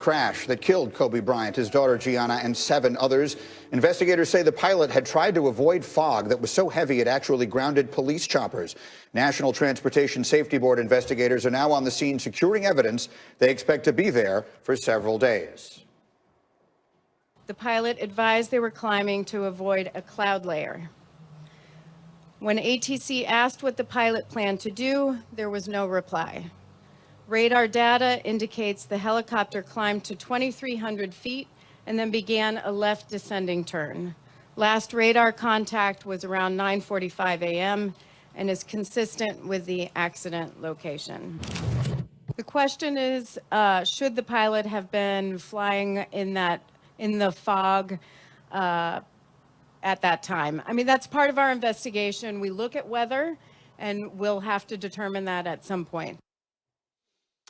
Crash that killed Kobe Bryant, his daughter Gianna, and 7 others. Investigators say the pilot had tried to avoid fog that was so heavy it actually grounded police choppers. National Transportation Safety Board investigators are now on the scene securing evidence. They expect to be there for several days. The pilot advised they were climbing to avoid a cloud layer. When ATC asked what the pilot planned to do, there was no reply. Radar data indicates the helicopter climbed to 2,300 feet and then began a left descending turn. Last radar contact was around 9:45 a.m. and is consistent with the accident location. The question is, should the pilot have been flying in the fog at that time? I mean, that's part of our investigation. We look at weather, and we'll have to determine that at some point.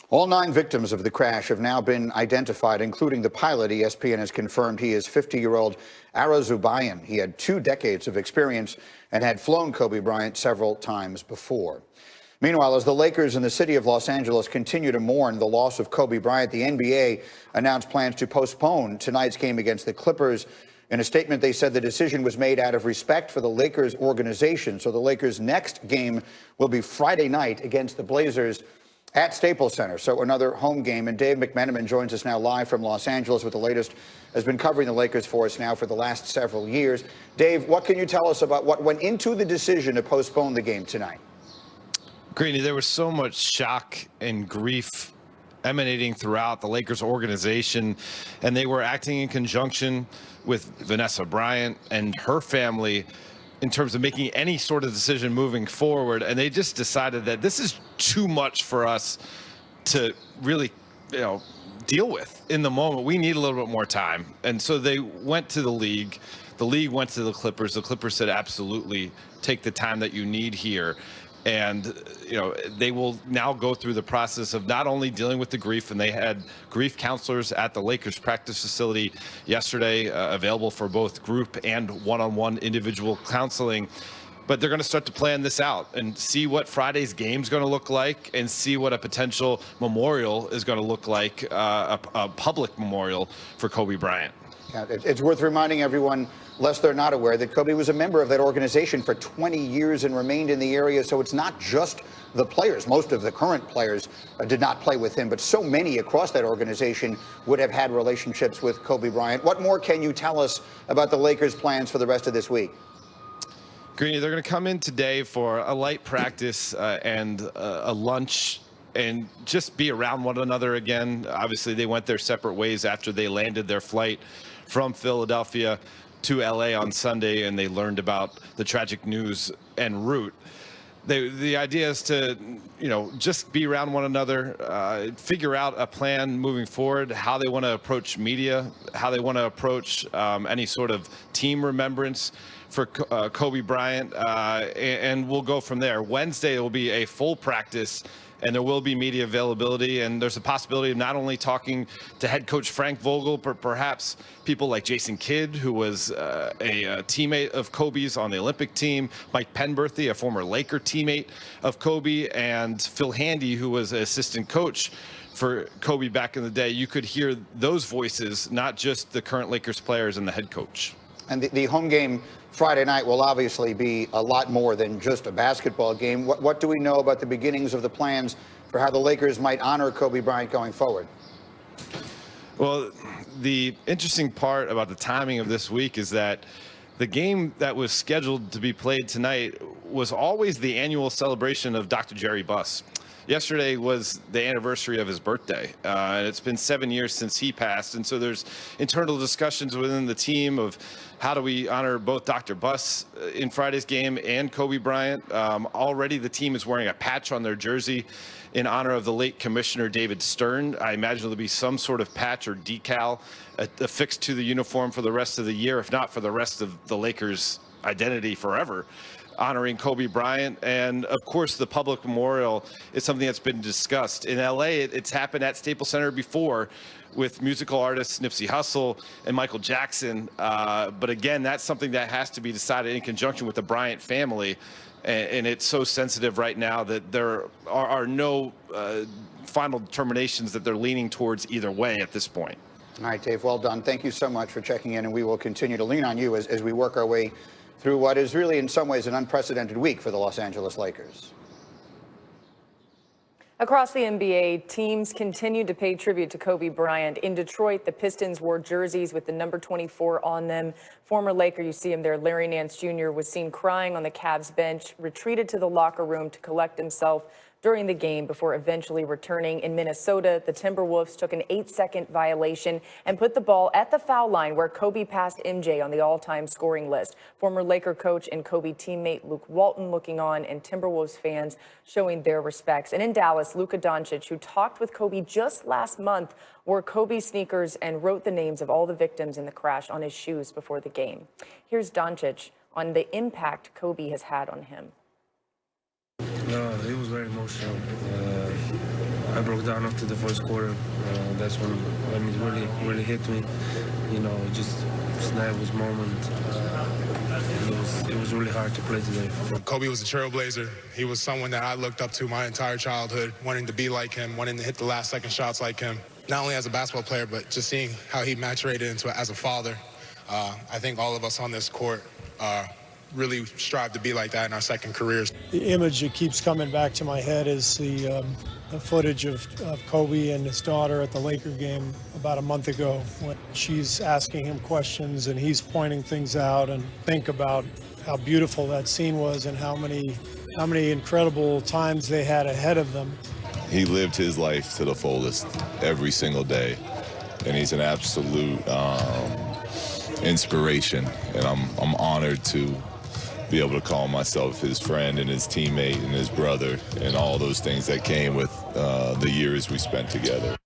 All 9 victims of the crash have now been identified, including the pilot. ESPN has confirmed he is 50-year-old Ara Zubayan. He had 2 decades of experience and had flown Kobe Bryant several times before. Meanwhile, as the Lakers and the city of Los Angeles continue to mourn the loss of Kobe Bryant, the NBA announced plans to postpone tonight's game against the Clippers. In a statement, they said the decision was made out of respect for the Lakers organization. So the Lakers' next game will be Friday night against the Blazers at Staples Center, so another home game. And Dave McMenamin joins us now live from Los Angeles with the latest, has been covering the Lakers for us now for the last several years. Dave, what can you tell us about what went into the decision to postpone the game tonight? Greeny, there was so much shock and grief emanating throughout the Lakers organization, and they were acting in conjunction with Vanessa Bryant and her family in terms of making any sort of decision moving forward. And they just decided that this is too much for us to really, deal with in the moment. We need a little bit more time. And so they went to the league. The league went to the Clippers. The Clippers said, absolutely, take the time that you need here. And, they will now go through the process of not only dealing with the grief, and they had grief counselors at the Lakers practice facility yesterday available for both group and one-on-one individual counseling. But they're going to start to plan this out and see what Friday's game is going to look like and see what a potential memorial is going to look like, a public memorial for Kobe Bryant. Yeah, it's worth reminding everyone, lest they're not aware, that Kobe was a member of that organization for 20 years and remained in the area. So it's not just the players. Most of the current players did not play with him, but so many across that organization would have had relationships with Kobe Bryant. What more can you tell us about the Lakers' plans for the rest of this week? Greeny, they're going to come in today for a light practice and a lunch and just be around one another again. Obviously, they went their separate ways after they landed their flight from Philadelphia to LA on Sunday, and they learned about the tragic news en route. The idea is to, just be around one another, figure out a plan moving forward, how they want to approach media, how they want to approach any sort of team remembrance for Kobe Bryant, and we'll go from there. Wednesday will be a full practice, and there will be media availability, and there's a possibility of not only talking to head coach Frank Vogel, but perhaps people like Jason Kidd, who was a teammate of Kobe's on the Olympic team, Mike Penberthy, a former Laker teammate of Kobe, and Phil Handy, who was an assistant coach for Kobe back in the day. You could hear those voices, not just the current Lakers players and the head coach. And the home game Friday night will obviously be a lot more than just a basketball game. What do we know about the beginnings of the plans for how the Lakers might honor Kobe Bryant going forward? Well, the interesting part about the timing of this week is that the game that was scheduled to be played tonight was always the annual celebration of Dr. Jerry Buss. Yesterday was the anniversary of his birthday, and it's been 7 years since he passed. And so there's internal discussions within the team of how do we honor both Dr. Buss in Friday's game and Kobe Bryant. Already the team is wearing a patch on their jersey in honor of the late Commissioner David Stern. I imagine there'll be some sort of patch or decal affixed to the uniform for the rest of the year, if not for the rest of the Lakers' identity forever, honoring Kobe Bryant. And of course, the public memorial is something that's been discussed. In LA, it's happened at Staples Center before with musical artists Nipsey Hussle and Michael Jackson. But again, that's something that has to be decided in conjunction with the Bryant family. and it's so sensitive right now that there are no final determinations that they're leaning towards either way at this point. All right, Dave, well done. Thank you so much for checking in, and we will continue to lean on you as we work our way through what is really, in some ways, an unprecedented week for the Los Angeles Lakers. Across the NBA, teams continued to pay tribute to Kobe Bryant. In Detroit, the Pistons wore jerseys with the number 24 on them. Former Laker, you see him there, Larry Nance Jr., was seen crying on the Cavs bench, retreated to the locker room to collect himself during the game before eventually returning. In Minnesota, the Timberwolves took an 8-second violation and put the ball at the foul line where Kobe passed MJ on the all-time scoring list. Former Laker coach and Kobe teammate Luke Walton looking on, and Timberwolves fans showing their respects. And in Dallas, Luka Doncic, who talked with Kobe just last month, wore Kobe sneakers and wrote the names of all the victims in the crash on his shoes before the game. Here's Doncic on the impact Kobe has had on him. It was very emotional. I broke down after the first quarter. That's when it really hit me. You know, just that was moment. It was really hard to play today. Kobe was a trailblazer. He was someone that I looked up to my entire childhood, wanting to be like him, wanting to hit the last-second shots like him. Not only as a basketball player, but just seeing how he maturated into as a father. I think all of us on this court really strive to be like that in our second careers. The image that keeps coming back to my head is the footage of Kobe and his daughter at the Laker game about a month ago, when she's asking him questions and he's pointing things out. And think about how beautiful that scene was and how many incredible times they had ahead of them. He lived his life to the fullest every single day, and he's an absolute inspiration, and I'm honored to be able to call myself his friend and his teammate and his brother and all those things that came with the years we spent together.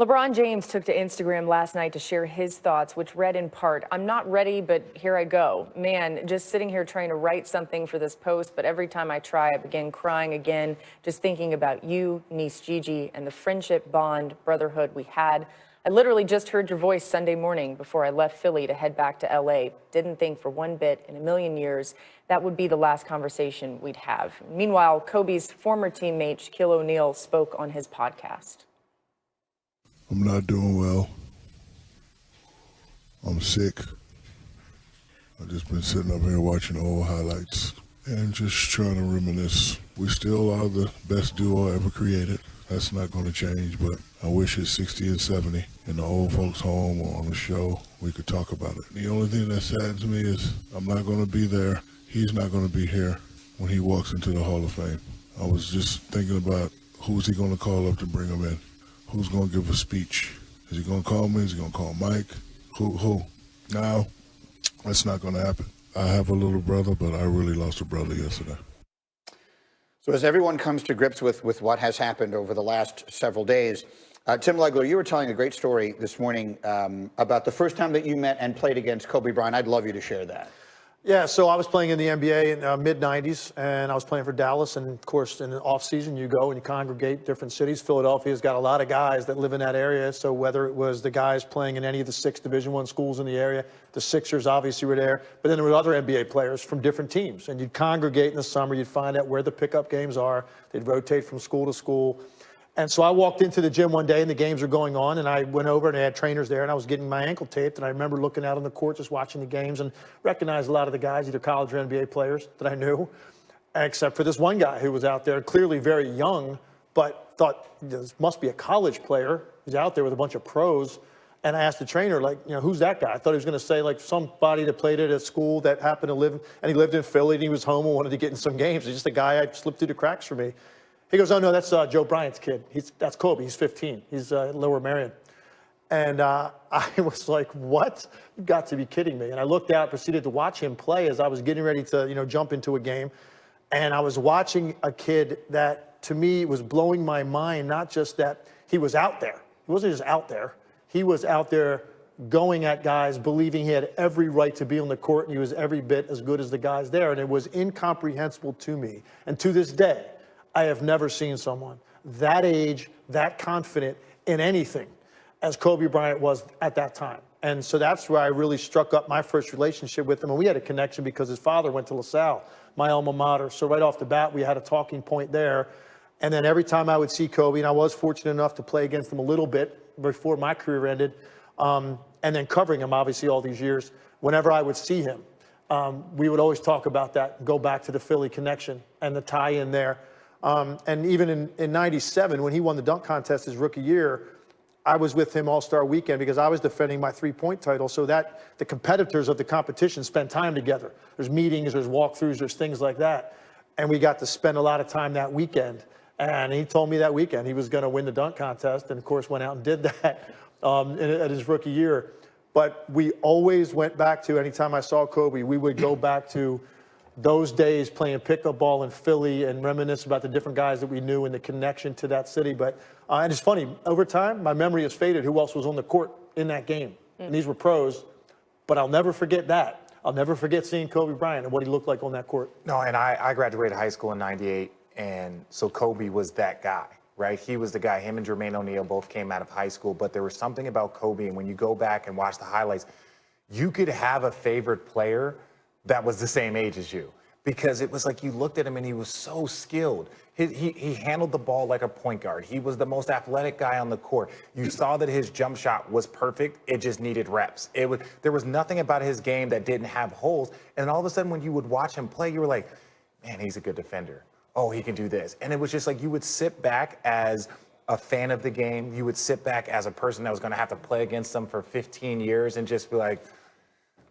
LeBron James took to Instagram last night to share his thoughts, which read in part, "I'm not ready, but here I go. Man, just sitting here trying to write something for this post, but every time I try, I begin crying again, just thinking about you, niece Gigi, and the friendship, bond, brotherhood we had. I literally just heard your voice Sunday morning before I left Philly to head back to LA. Didn't think for one bit in a million years that would be the last conversation we'd have." Meanwhile, Kobe's former teammate Shaquille O'Neal spoke on his podcast. I'm not doing well. I'm sick. I've just been sitting up here watching old highlights and just trying to reminisce. We still are the best duo ever created. That's not going to change, but I wish at 60 and 70 in the old folks' home or on the show, we could talk about it. The only thing that saddens me is I'm not going to be there. He's not going to be here when he walks into the Hall of Fame. I was just thinking about who's he going to call up to bring him in? Who's going to give a speech? Is he going to call me? Is he going to call Mike? Who? No, that's not going to happen. I have a little brother, but I really lost a brother yesterday. So as everyone comes to grips with what has happened over the last several days, Tim Legler, you were telling a great story this morning about the first time that you met and played against Kobe Bryant. I'd love you to share that. Yeah, so I was playing in the NBA in mid-'90s, and I was playing for Dallas. And, of course, in the off-season, you go and you congregate different cities. Philadelphia's got a lot of guys that live in that area. So whether it was the guys playing in any of the 6 Division I schools in the area, the Sixers obviously were there. But then there were other NBA players from different teams. And you'd congregate in the summer. You'd find out where the pickup games are. They'd rotate from school to school. And so I walked into the gym one day and the games were going on, and I went over and they had trainers there, and I was getting my ankle taped. And I remember looking out on the court, just watching the games, and recognized a lot of the guys, either college or NBA players that I knew, except for this one guy who was out there, clearly very young, but thought this must be a college player. He's out there with a bunch of pros. And I asked the trainer, like, who's that guy? I thought he was going to say, like, somebody that played at a school that happened to live, and he lived in Philly, and he was home and wanted to get in some games. He's just a guy I slipped through the cracks for me. He goes, "Oh, no, that's Joe Bryant's kid. That's Kobe. He's 15. He's Lower Merion." And I was like, "What? You've got to be kidding me." And I looked out, proceeded to watch him play as I was getting ready to, jump into a game. And I was watching a kid that, to me, was blowing my mind, not just that he was out there. He wasn't just out there. He was out there going at guys, believing he had every right to be on the court, and he was every bit as good as the guys there. And it was incomprehensible to me. And to this day, I have never seen someone that age, that confident in anything as Kobe Bryant was at that time. And so that's where I really struck up my first relationship with him. And we had a connection because his father went to LaSalle. my alma mater. So right off the bat, we had a talking point there. And then every time I would see Kobe, and I was fortunate enough to play against him a little bit before my career ended, and then covering him obviously all these years, whenever I would see him, we would always talk about that, go back to the Philly connection and the tie-in there. And even in 97, when he won the dunk contest his rookie year, I was with him All-Star Weekend because I was defending my three-point title, so that the competitors of the competition spend time together. There's meetings, there's walkthroughs, there's things like that. And we got to spend a lot of time that weekend. And he told me that weekend he was going to win the dunk contest, and of course went out and did that at his rookie year. But we always went back to, anytime I saw Kobe, we would go back to those days playing pickup ball in Philly and reminisce about the different guys that we knew and the connection to that city. But and it's funny, over time, my memory has faded who else was on the court in that game. And these were pros, but I'll never forget that. I'll never forget seeing Kobe Bryant and what he looked like on that court. No, and I graduated high school in '98, and so Kobe was that guy, right? He was the guy. Him and Jermaine O'Neal both came out of high school, but there was something about Kobe, and when you go back and watch the highlights, you could have a favorite player that was the same age as you, because it was like you looked at him and he was so skilled. He handled the ball like a point guard. He was the most athletic guy on the court. You saw that his jump shot was perfect. It just needed reps. There was nothing about his game that didn't have holes. And all of a sudden, when you would watch him play, you were like, man, he's a good defender. Oh, he can do this. And it was just like you would sit back as a fan of the game. You would sit back as a person that was going to have to play against them for 15 years and just be like,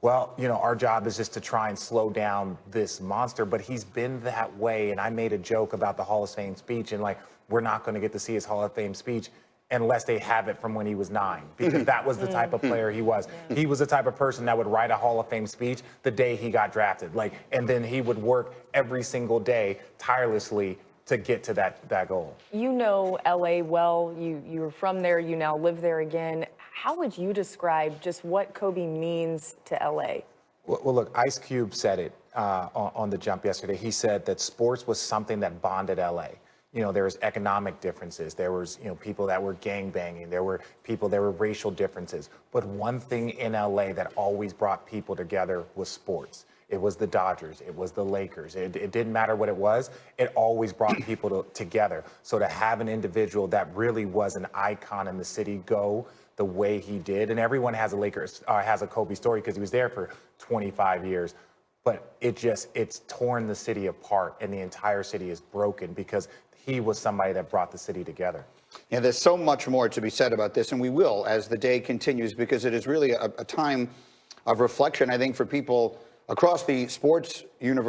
well, you know, our job is just to try and slow down this monster. But he's been that way. And I made a joke about the Hall of Fame speech, and like, we're not going to get to see his Hall of Fame speech unless they have it from when he was 9, because that was the type of player he was. He was the type of person that would write a Hall of Fame speech the day he got drafted. Like, and then he would work every single day tirelessly to get to that goal. You know LA well. You were from there. You now live there again. How would you describe just what Kobe means to LA? Well, look, Ice Cube said it on The Jump yesterday. He said that sports was something that bonded LA. You know, there was economic differences. There was, you know, people that were gangbanging. There were racial differences. But one thing in LA that always brought people together was sports. It was the Dodgers. It was the Lakers. It didn't matter what it was. It always brought people together. So to have an individual that really was an icon in the city go the way he did, and everyone has a Kobe story because he was there for 25 years. But it's torn the city apart, and the entire city is broken because he was somebody that brought the city together. Yeah, there's so much more to be said about this, and we will as the day continues, because it is really a time of reflection, I think, for people across the sports universe.